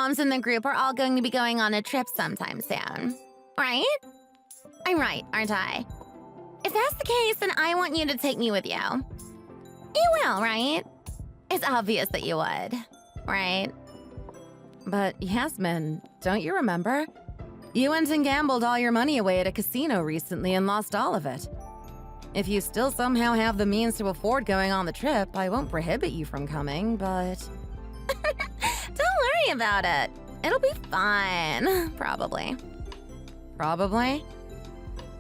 moms in the group are all going to be going on a trip sometime soon, right? I'm right, aren't I? If that's the case, then I want you to take me with you. You will, right? It's obvious that you would, right? But Yasmin, don't you remember? You went and gambled all your money away at a casino recently and lost all of it. If you still somehow have the means to afford going on the trip, I won't prohibit you from coming, but... Don't worry about it. It'll be fine, probably. Probably?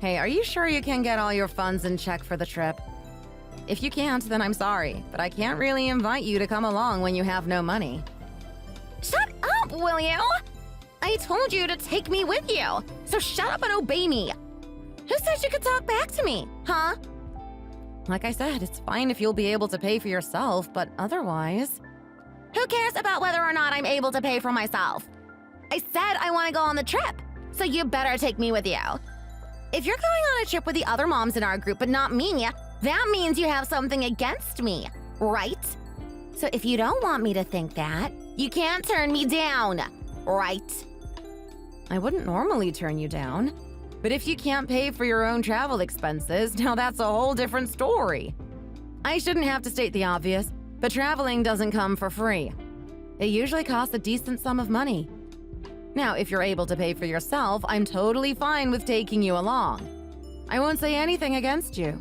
Hey, are you sure you can get all your funds in check for the trip? If you can't, then I'm sorry, but I can't really invite you to come along when you have no money. Shut up, will you? I told you to take me with you, so shut up and obey me. Who said you could talk back to me, huh? Like I said, it's fine if you'll be able to pay for yourself, but otherwise... Who cares about whether or not I'm able to pay for myself? I said I want to go on the trip, so you better take me with you. If you're going on a trip with the other moms in our group but not me, that means you have something against me, right? So if you don't want me to think that, you can't turn me down, right? I wouldn't normally turn you down, but if you can't pay for your own travel expenses, now that's a whole different story. I shouldn't have to state the obvious, but traveling doesn't come for free. It usually costs a decent sum of money. Now, if you're able to pay for yourself, I'm totally fine with taking you along. I won't say anything against you.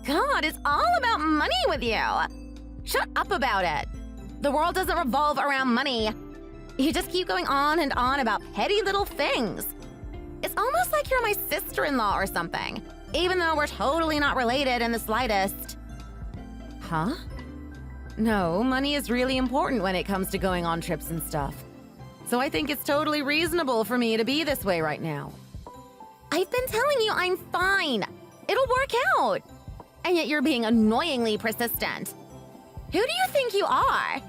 God, it's all about money with you. Shut up about it. The world doesn't revolve around money. You just keep going on and on about petty little things. It's almost like you're my sister-in-law or something, even though we're totally not related in the slightest. Huh? No, money is really important when it comes to going on trips and stuff. So I think it's totally reasonable for me to be this way right now. I've been telling you I'm fine. It'll work out. And yet you're being annoyingly persistent. Who do you think you are?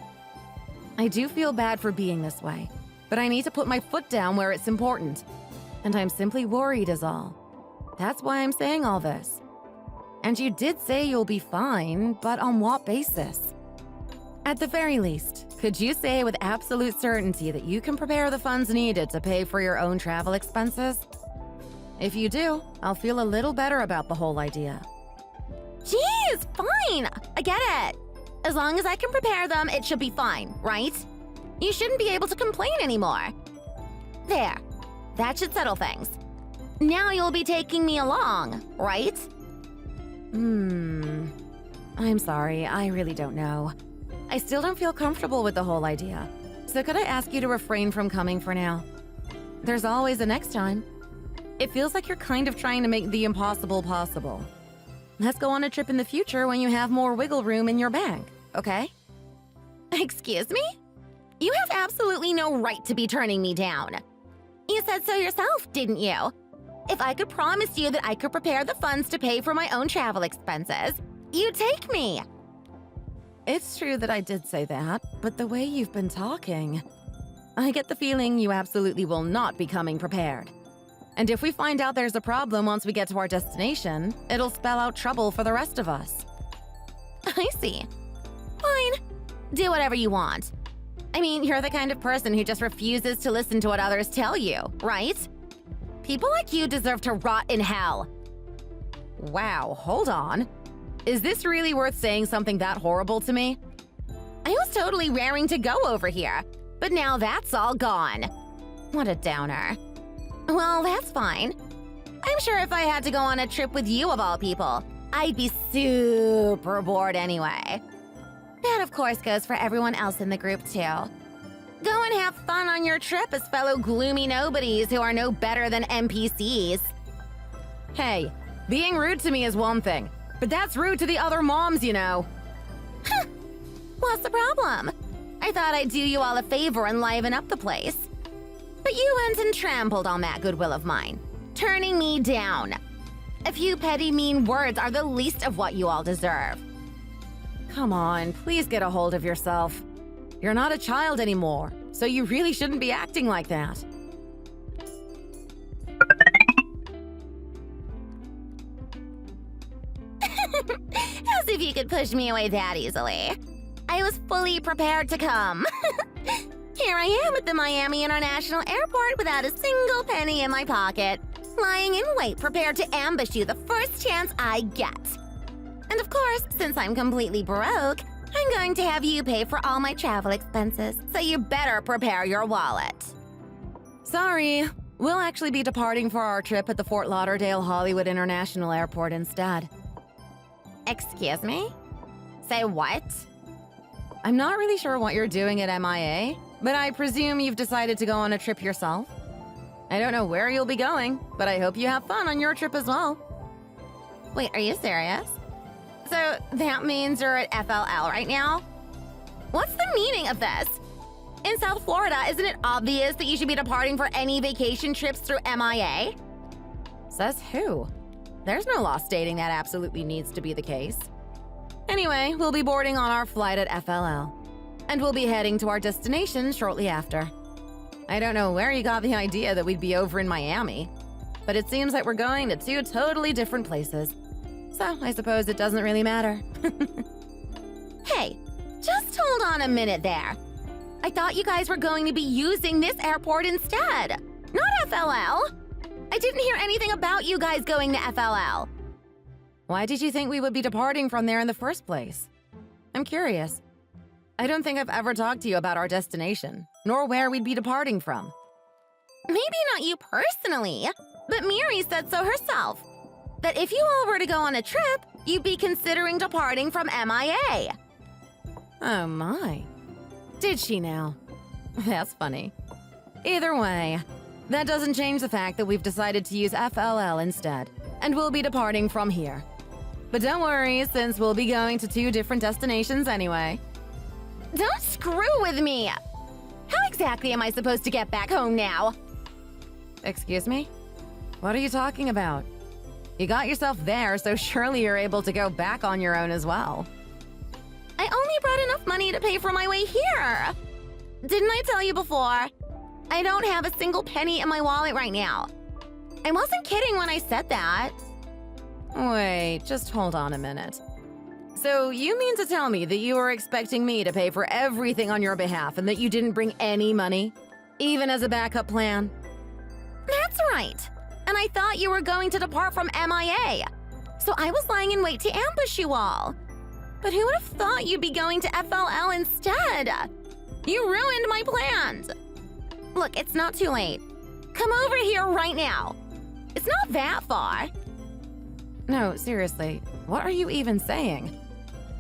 I do feel bad for being this way, but I need to put my foot down where it's important. And I'm simply worried is all. That's why I'm saying all this. And you did say you'll be fine, but on what basis? At the very least, could you say with absolute certainty that you can prepare the funds needed to pay for your own travel expenses? If you do, I'll feel a little better about the whole idea. Geez, fine. I get it. As long as I can prepare them, it should be fine, right? You shouldn't be able to complain anymore. There. That should settle things. Now you'll be taking me along, right? I'm sorry, I really don't know. I still don't feel comfortable with the whole idea. So could I ask you to refrain from coming for now? There's always a next time. It feels like you're kind of trying to make the impossible possible. Let's go on a trip in the future when you have more wiggle room in your bank, okay? Excuse me? You have absolutely no right to be turning me down. You said so yourself, didn't you? If I could promise you that I could prepare the funds to pay for my own travel expenses, you'd take me. It's true that I did say that, but the way you've been talking, I get the feeling you absolutely will not be coming prepared. And if we find out there's a problem once we get to our destination, it'll spell out trouble for the rest of us. I see. Fine. Do whatever you want. I mean, you're the kind of person who just refuses to listen to what others tell you, right? People like you deserve to rot in hell. Wow, hold on. Is this really worth saying something that horrible to me? I was totally raring to go over here, but now that's all gone. What a downer. Well, that's fine. I'm sure if I had to go on a trip with you of all people, I'd be super bored anyway. That, of course, goes for everyone else in the group, too. Go and have fun on your trip as fellow gloomy nobodies who are no better than NPCs. Hey, being rude to me is one thing, but that's rude to the other moms, you know. What's the problem? I thought I'd do you all a favor and liven up the place. But you went and trampled on that goodwill of mine, turning me down. A few petty mean words are the least of what you all deserve. Come on, please get a hold of yourself. You're not a child anymore, so you really shouldn't be acting like that. As if you could push me away that easily. I was fully prepared to come. Here I am at the Miami International Airport without a single penny in my pocket, lying in wait, prepared to ambush you the first chance I get. And of course, since I'm completely broke, I'm going to have you pay for all my travel expenses, so you better prepare your wallet. Sorry, we'll actually be departing for our trip at the Fort Lauderdale Hollywood International Airport instead. Excuse me? Say what? I'm not really sure what you're doing at MIA, but I presume you've decided to go on a trip yourself. I don't know where you'll be going, but I hope you have fun on your trip as well. Wait, are you serious? So that means you're at FLL right now? What's the meaning of this? In South Florida, isn't it obvious that you should be departing for any vacation trips through MIA? Says who? There's no law stating that absolutely needs to be the case. Anyway, we'll be boarding on our flight at FLL, and we'll be heading to our destination shortly after. I don't know where you got the idea that we'd be over in Miami, but it seems like we're going to two totally different places. So I suppose it doesn't really matter. Hey, just hold on a minute there. I thought you guys were going to be using this airport instead, not FLL. I didn't hear anything about you guys going to FLL. Why did you think we would be departing from there in the first place? I'm curious. I don't think I've ever talked to you about our destination, nor where we'd be departing from. Maybe not you personally, but Miri said so herself. That if you all were to go on a trip, you'd be considering departing from MIA. Oh my. Did she now? That's funny. Either way, that doesn't change the fact that we've decided to use FLL instead, and we'll be departing from here. But don't worry, since we'll be going to two different destinations anyway. Don't screw with me! How exactly am I supposed to get back home now? Excuse me? What are you talking about? You got yourself there, so surely you're able to go back on your own as well. I only brought enough money to pay for my way here. Didn't I tell you before? I don't have a single penny in my wallet right now. I wasn't kidding when I said that. Wait, just hold on a minute. So you mean to tell me that you were expecting me to pay for everything on your behalf and that you didn't bring any money, even as a backup plan? That's right. And I thought you were going to depart from MIA. So I was lying in wait to ambush you all. But who would have thought you'd be going to FLL instead? You ruined my plans. Look, it's not too late. Come over here right now. It's not that far. No, seriously, what are you even saying?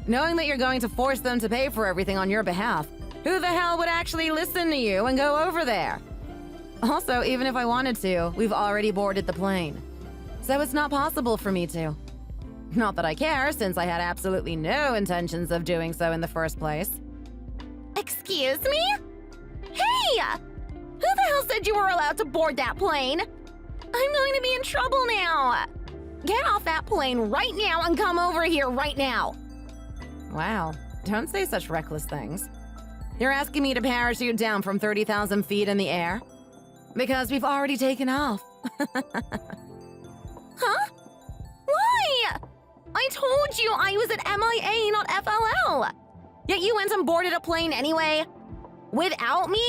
Knowing that you're going to force them to pay for everything on your behalf, who the hell would actually listen to you and go over there? Also, even if I wanted to, we've already boarded the plane. So it's not possible for me to. Not that I care, since I had absolutely no intentions of doing so in the first place. Excuse me? Hey! Who the hell said you were allowed to board that plane? I'm going to be in trouble now. Get off that plane right now and come over here right now. Wow, don't say such reckless things. You're asking me to parachute down from 30,000 feet in the air? Because we've already taken off. Huh? Why? I told you I was at MIA, not FLL. Yet you went and boarded a plane anyway? Without me?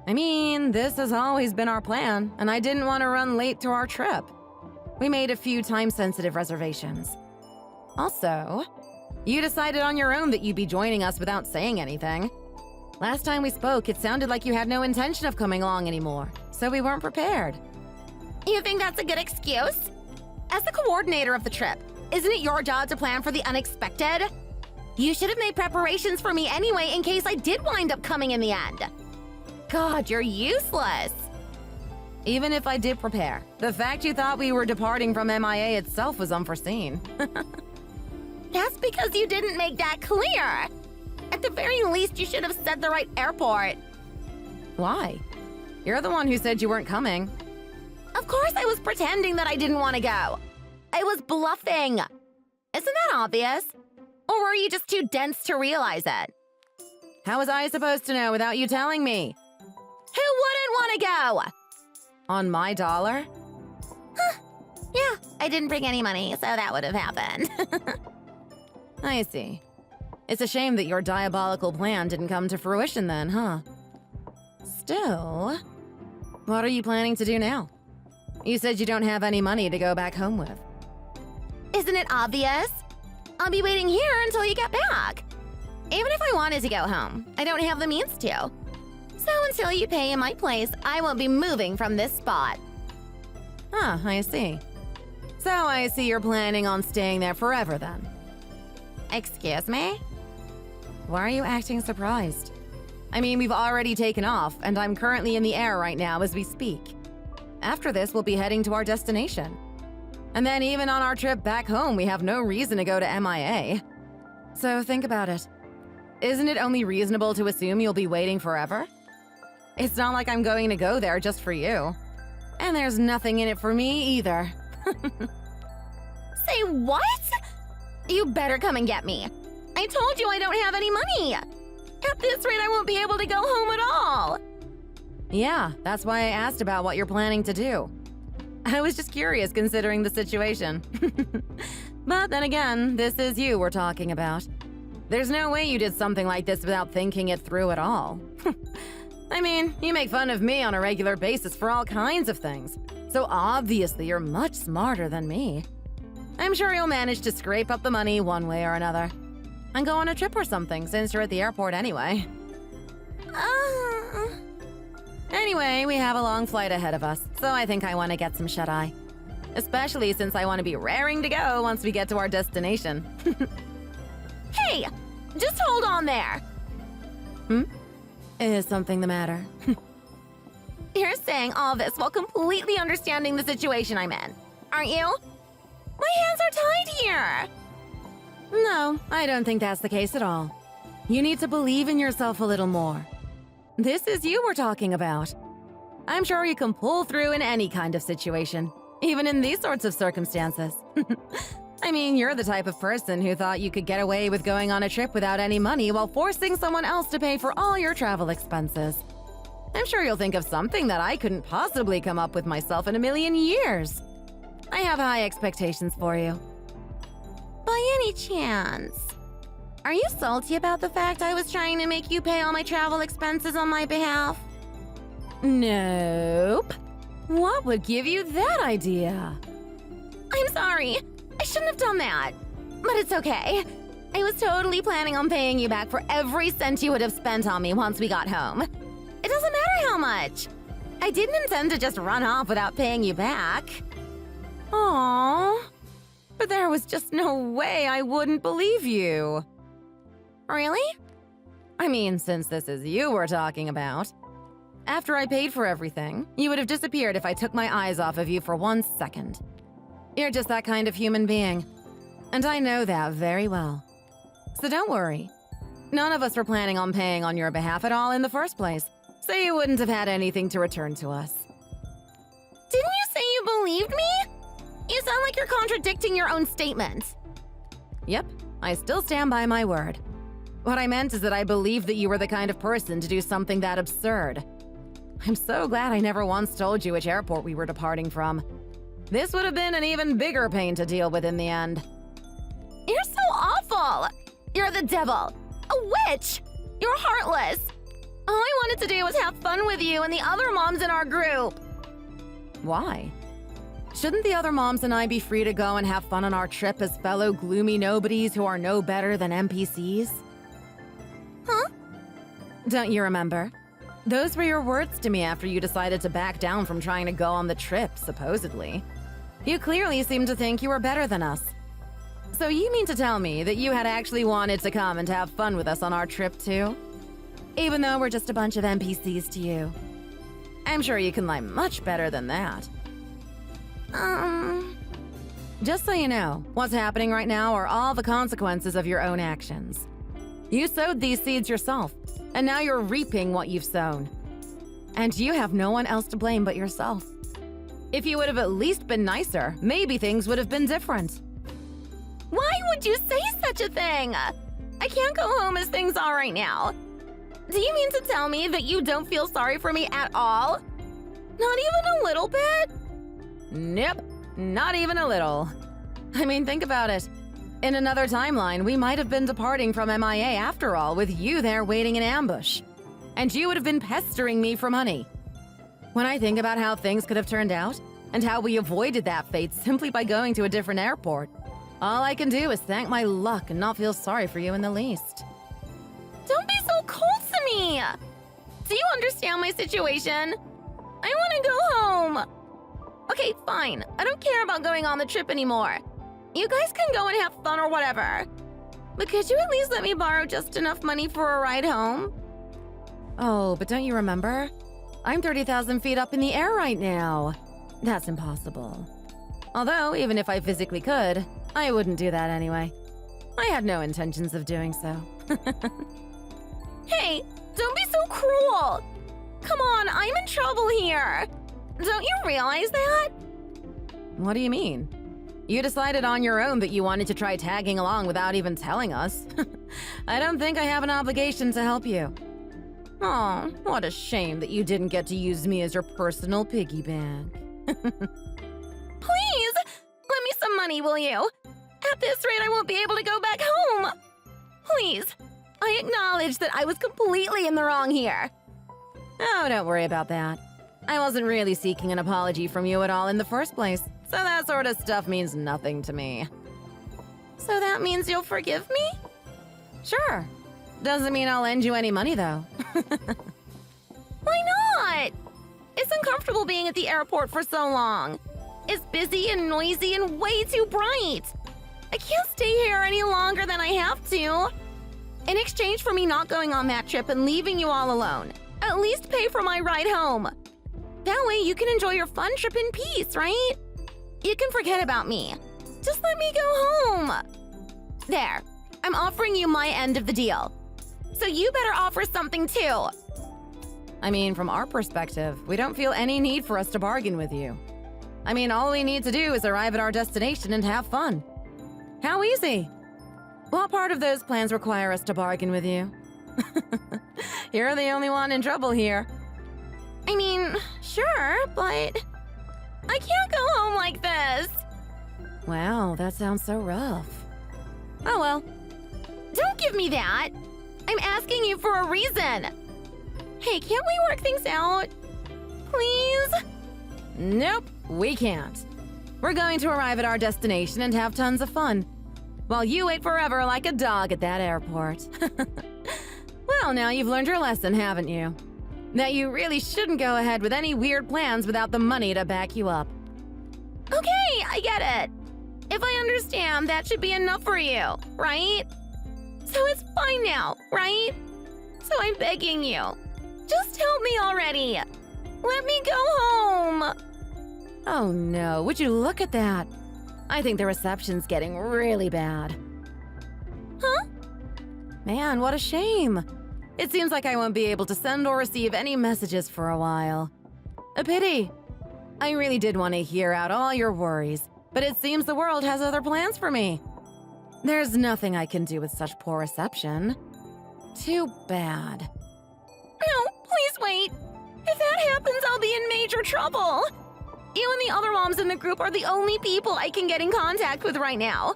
I mean, this has always been our plan, and I didn't want to run late to our trip. We made a few time-sensitive reservations. Also, you decided on your own that you'd be joining us without saying anything. Last time we spoke, it sounded like you had no intention of coming along anymore, so we weren't prepared. You think that's a good excuse? As the coordinator of the trip, isn't it your job to plan for the unexpected? You should have made preparations for me anyway in case I did wind up coming in the end. God, you're useless. Even if I did prepare, the fact you thought we were departing from MIA itself was unforeseen. That's because you didn't make that clear. At the very least, you should have said the right airport. Why? You're the one who said you weren't coming. Of course I was pretending that I didn't want to go. I was bluffing. Isn't that obvious? Or were you just too dense to realize it? How was I supposed to know without you telling me? Who wouldn't want to go? On my dollar? Yeah, I didn't bring any money, so that would have happened. I see. It's a shame that your diabolical plan didn't come to fruition then, huh? Still, what are you planning to do now? You said you don't have any money to go back home with. Isn't it obvious? I'll be waiting here until you get back. Even if I wanted to go home, I don't have the means to. So until you pay in my place, I won't be moving from this spot. Huh, I see. So I see you're planning on staying there forever then. Excuse me? Why are you acting surprised? I mean, we've already taken off, and I'm currently in the air right now as we speak. After this, we'll be heading to our destination. And then even on our trip back home, we have no reason to go to MIA. So think about it. Isn't it only reasonable to assume you'll be waiting forever? It's not like I'm going to go there just for you. And there's nothing in it for me either. Say what? You better come and get me. I told you I don't have any money. At this rate, I won't be able to go home at all. Yeah, that's why I asked about what you're planning to do. I was just curious considering the situation. But then again, this is you we're talking about. There's no way you did something like this without thinking it through at all. I mean, you make fun of me on a regular basis for all kinds of things, so obviously you're much smarter than me. I'm sure you'll manage to scrape up the money one way or another. And go on a trip or something, since you're at the airport anyway. Anyway, we have a long flight ahead of us, so I think I want to get some shut-eye. Especially since I want to be raring to go once we get to our destination. Hey, just hold on there. Is something the matter? You're saying all this while completely understanding the situation I'm in, aren't you? My hands are tied here. No, I don't think that's the case at all. You need to believe in yourself a little more. This is you we're talking about. I'm sure you can pull through in any kind of situation, even in these sorts of circumstances. I mean, you're the type of person who thought you could get away with going on a trip without any money while forcing someone else to pay for all your travel expenses. I'm sure you'll think of something that I couldn't possibly come up with myself in a million years. I have high expectations for you. By any chance, are you salty about the fact I was trying to make you pay all my travel expenses on my behalf? Nope. What would give you that idea? I'm sorry. I shouldn't have done that. But it's okay. I was totally planning on paying you back for every cent you would have spent on me once we got home. It doesn't matter how much. I didn't intend to just run off without paying you back. Aww. But there was just no way I wouldn't believe you. Really? I mean, since this is you we're talking about. After I paid for everything, you would have disappeared if I took my eyes off of you for 1 second. You're just that kind of human being. And I know that very well. So don't worry. None of us were planning on paying on your behalf at all in the first place, so you wouldn't have had anything to return to us. Didn't you say you believed me? You sound like you're contradicting your own statement. Yep, I still stand by my word. What I meant is that I believed that you were the kind of person to do something that absurd. I'm so glad I never once told you which airport we were departing from. This would have been an even bigger pain to deal with in the end. You're so awful! You're the devil! A witch! You're heartless! All I wanted to do was have fun with you and the other moms in our group! Why? Shouldn't the other moms and I be free to go and have fun on our trip as fellow gloomy nobodies who are no better than NPCs? Huh? Don't you remember? Those were your words to me after you decided to back down from trying to go on the trip, supposedly. You clearly seemed to think you were better than us. So you mean to tell me that you had actually wanted to come and have fun with us on our trip too? Even though we're just a bunch of NPCs to you. I'm sure you can lie much better than that. Just so you know, what's happening right now are all the consequences of your own actions. You sowed these seeds yourself, and now you're reaping what you've sown. And you have no one else to blame but yourself. If you would have at least been nicer, maybe things would have been different. Why would you say such a thing? I can't go home as things are right now. Do you mean to tell me that you don't feel sorry for me at all? Not even a little bit? Nope, not even a little. I mean, think about it. In another timeline, we might have been departing from MIA after all, with you there waiting in ambush. and you would have been pestering me for money. When I think about how things could have turned out, and how we avoided that fate simply by going to a different airport, all I can do is thank my luck and not feel sorry for you in the least. Don't be so cold to me! Do you understand my situation? I want to go home! Okay, fine. I don't care about going on the trip anymore. You guys can go and have fun or whatever. But could you at least let me borrow just enough money for a ride home? Oh, but don't you remember? I'm 30,000 feet up in the air right now. That's impossible. Although, even if I physically could, I wouldn't do that anyway. I had no intentions of doing so. Hey, don't be so cruel! Come on, I'm in trouble here! Don't you realize that? What do you mean? You decided on your own that you wanted to try tagging along without even telling us. I don't think I have an obligation to help you. Oh, what a shame that you didn't get to use me as your personal piggy bank. Please, lend me some money, will you? At this rate, I won't be able to go back home. Please, I acknowledge that I was completely in the wrong here. Oh, don't worry about that. I wasn't really seeking an apology from you at all in the first place, so that sort of stuff means nothing to me. So that means you'll forgive me? Sure. Doesn't mean I'll lend you any money, though. Why not? It's uncomfortable being at the airport for so long. It's busy and noisy and way too bright. I can't stay here any longer than I have to. In exchange for me not going on that trip and leaving you all alone, at least pay for my ride home. That way you can enjoy your fun trip in peace, right? You can forget about me. Just let me go home. There, I'm offering you my end of the deal. So you better offer something too. I mean, from our perspective, we don't feel any need for us to bargain with you. I mean, all we need to do is arrive at our destination and have fun. How easy! What part of those plans require us to bargain with you? You're the only one in trouble here. I mean, sure, but I can't go home like this. Wow, that sounds so rough. Oh well. Don't give me that. I'm asking you for a reason. Hey, can't we work things out? Please? Nope, we can't. We're going to arrive at our destination and have tons of fun, while you wait forever like a dog at that airport. Well, now you've learned your lesson, haven't you? That you really shouldn't go ahead with any weird plans without the money to back you up. Okay, I get it. If I understand, that should be enough for you, right? So it's fine now, right? So I'm begging you. Just help me already. Let me go home. Oh no, would you look at that? I think the reception's getting really bad. Huh? Man, what a shame. It seems like I won't be able to send or receive any messages for a while. A pity. I really did want to hear out all your worries, but it seems the world has other plans for me. There's nothing I can do with such poor reception. Too bad. No, please wait. If that happens, I'll be in major trouble. You and the other moms in the group are the only people I can get in contact with right now.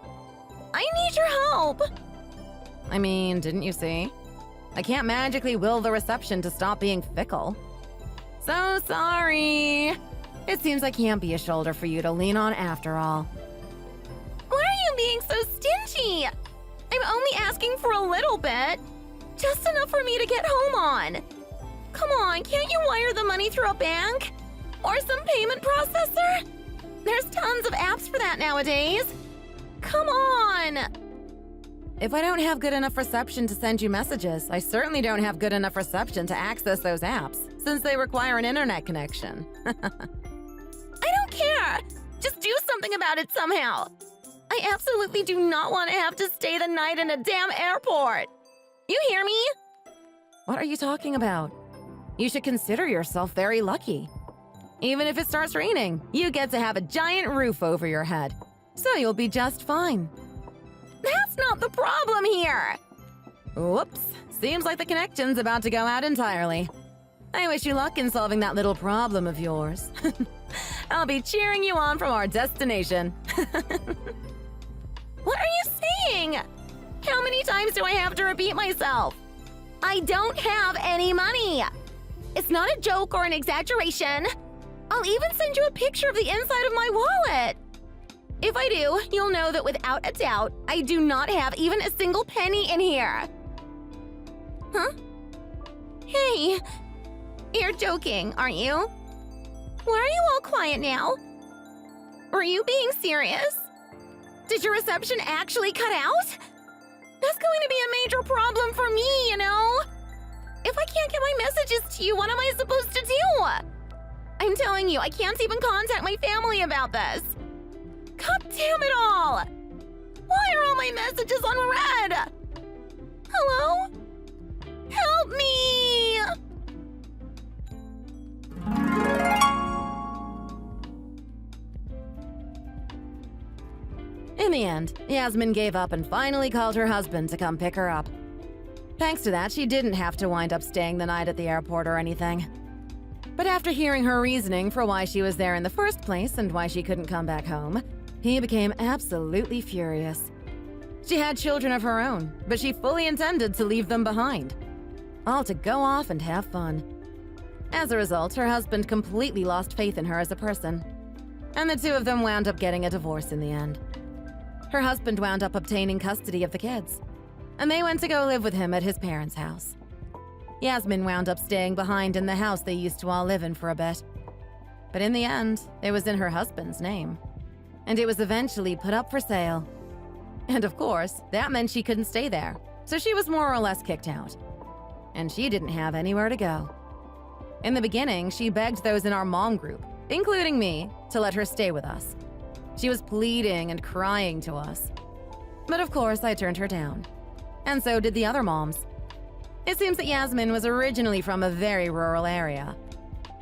I need your help. I mean, didn't you see? I can't magically will the reception to stop being fickle. So sorry. It seems I can't be a shoulder for you to lean on after all. Why are you being so stingy? I'm only asking for a little bit. Just enough for me to get home on. Come on, can't you wire the money through a bank? Or some payment processor? There's tons of apps for that nowadays. Come on! If I don't have good enough reception to send you messages, I certainly don't have good enough reception to access those apps, since they require an internet connection. I don't care! Just do something about it somehow! I absolutely do not want to have to stay the night in a damn airport! You hear me? What are you talking about? You should consider yourself very lucky. Even if it starts raining, you get to have a giant roof over your head, so you'll be just fine. That's not the problem here! Whoops. Seems like the connection's about to go out entirely. I wish you luck in solving that little problem of yours. I'll be cheering you on from our destination. What are you saying? How many times do I have to repeat myself? I don't have any money. It's not a joke or an exaggeration. I'll even send you a picture of the inside of my wallet. If I do, you'll know that without a doubt, I do not have even a single penny in here. Huh? Hey, you're joking, aren't you? Why are you all quiet now? Were you being serious? Did your reception actually cut out? That's going to be a major problem for me, you know? If I can't get my messages to you, what am I supposed to do? I'm telling you, I can't even contact my family about this. God damn it all! Why are all my messages on red? Hello? Help me! In the end, Yasmin gave up and finally called her husband to come pick her up. Thanks to that, she didn't have to wind up staying the night at the airport or anything. But after hearing her reasoning for why she was there in the first place and why she couldn't come back home, he became absolutely furious. She had children of her own, but she fully intended to leave them behind, all to go off and have fun. As a result, her husband completely lost faith in her as a person, and the two of them wound up getting a divorce in the end. Her husband wound up obtaining custody of the kids, and they went to go live with him at his parents' house. Yasmin wound up staying behind in the house they used to all live in for a bit. But in the end, it was in her husband's name, and it was eventually put up for sale. And of course, that meant she couldn't stay there, so she was more or less kicked out. And she didn't have anywhere to go. In the beginning, she begged those in our mom group, including me, to let her stay with us. She was pleading and crying to us. But of course, I turned her down. And so did the other moms. It seems that Yasmin was originally from a very rural area,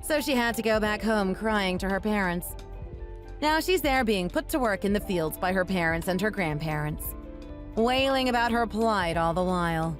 so she had to go back home crying to her parents. Now she's there being put to work in the fields by her parents and her grandparents, wailing about her plight all the while.